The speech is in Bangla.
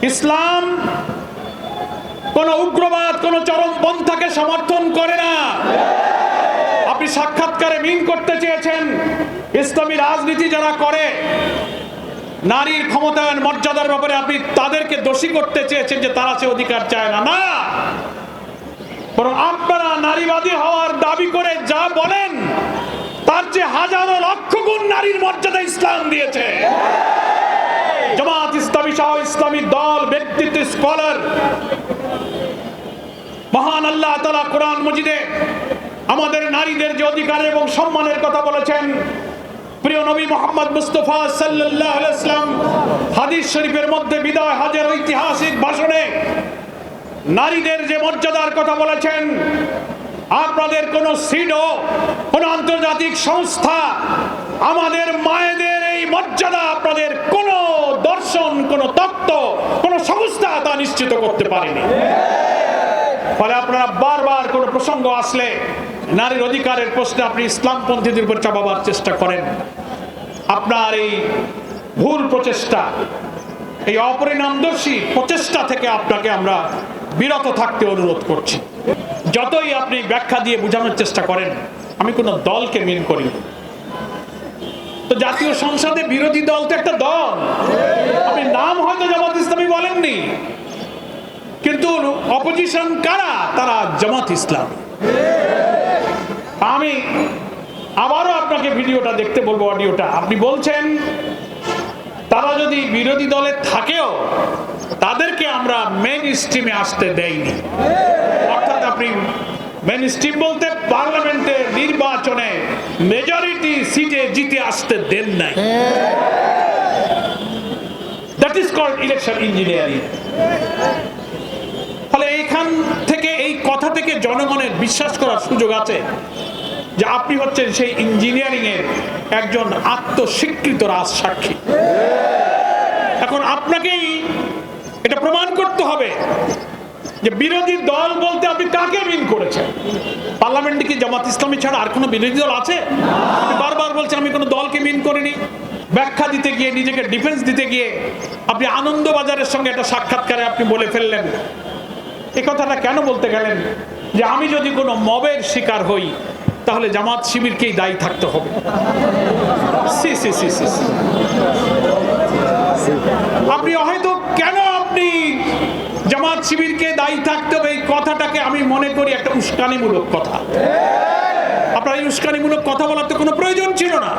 ইসলাম কোন উগ্রবাদ, কোন চরমপন্থাকে সমর্থন করে না। আপনি সাক্ষাৎকারে মিন করতে চেয়েছেন ইসলামী রাজনীতি যারা করে, নারীর ক্ষমতায়ন মর্যাদার ব্যাপারে আপনি তাদেরকে দোষী করতে চেয়েছেন যে তারা সে অধিকার চায় না। না, বরং আপনারা নারীবাদী হওয়ার দাবি করে যা বলেন তার চেয়ে হাজারো লক্ষ গুণ নারীর মর্যাদা ইসলাম দিয়েছে। জামাত ইসলামী সহ ইসলামী দল, ব্যক্তিত্ব, স্কলার, মহান আল্লাহ তাআলা কোরআন মজিদে আমাদের নারীদের যে অধিকার এবং সম্মানের কথা বলেছেন, প্রিয় নবী মুহাম্মদ মুস্তাফা সাল্লাল্লাহু আলাইহি ওয়াসাল্লাম হাদিস শরীফের মধ্যে বিদায় হজের ঐতিহাসিক ভাষণে নারীদের যে মর্যাদার কথা বলেছেন, আপনাদের কোন সিডো, কোন আন্তর্জাতিক সংস্থা আমাদের মায়েদের এই মর্যাদা, আপনাদের কোন দর্শন, কোন তত্ত্ব, কোন সংস্থা তা নিশ্চিত করতে পারেনি। ফলে আপনারা বারবার কোন প্রসঙ্গ আসলে নারীর অধিকারের প্রশ্নে আপনি ইসলামপন্থীদের উপর চাপাবার চেষ্টা করেন। আপনার এই ভুল প্রচেষ্টা, এই অপরিণামদর্শী প্রচেষ্টা থেকে আপনাকে আমরা বিরত থাকতে অনুরোধ করছি। যতই আপনি ব্যাখ্যা দিয়ে বোঝানোর চেষ্টা করেন, আমি কোনো দলকে মিন করি না। তো জাতীয় সংসদে বিরোধী দল তো একটা দল, আপনি নাম হয়তো জামাত ইসলামী বলেননি, কিন্তু অপোজিশন কারা? তারা জামাত ইসলামী। আমি আবারও আপনাকে ভিডিওটা দেখতে বলবো, অডিওটা। আপনি বলছেন তারা যদি বিরোধী দলে থাকেও তাদেরকে আমরা মেইন স্ট্রিমে আসতে দেইনি। অর্থাৎ আপনি মেইন স্ট্রিম বলতে পার্লামেন্টের নির্বাচনে মেজরিটি সিটে জিতে আসতে দেন নাই। That is called election engineering. ফলে এইখান থেকে, এই কথা থেকে জনগণের বিশ্বাস করার সুযোগ আছে যে আপনি হচ্ছেন সেই ইঞ্জিনিয়ারিং এর একজন আত্মস্বীকৃত রাজসাক্ষী। এখন আপনাকেই এটা প্রমাণ করতে হবে যে বিরোধী দল বলতে আপনি কাকে মিন করেছেন। পার্লামেন্টে কি জামাত ইসলামী ছাড়া আর কোনো বিরোধী দল আছে? আপনি বারবার বলছেন আমি কোনো দলকে মিন করিনি। ব্যাখ্যা দিতে গিয়ে, নিজেকে ডিফেন্স দিতে গিয়ে আপনি আনন্দবাজারের সঙ্গে একটা সাক্ষাৎকারে আপনি বলে ফেললেন, এই কথাটা কেন বলতে গেলেন যে আমি যদি কোনো মবের শিকার হই তাহলে জামাত শিবিরকেই দায়ী থাকতে হবে। আপনি হয়তো কেন আপনি জামাত শিবিরকে দায়ী থাকতে হবে, এই কথাটাকে আমি মনে করি একটা উস্কানিমূলক কথা। আপনার এই উস্কানিমূলক কথা বলার তো কোনো প্রয়োজন ছিল না।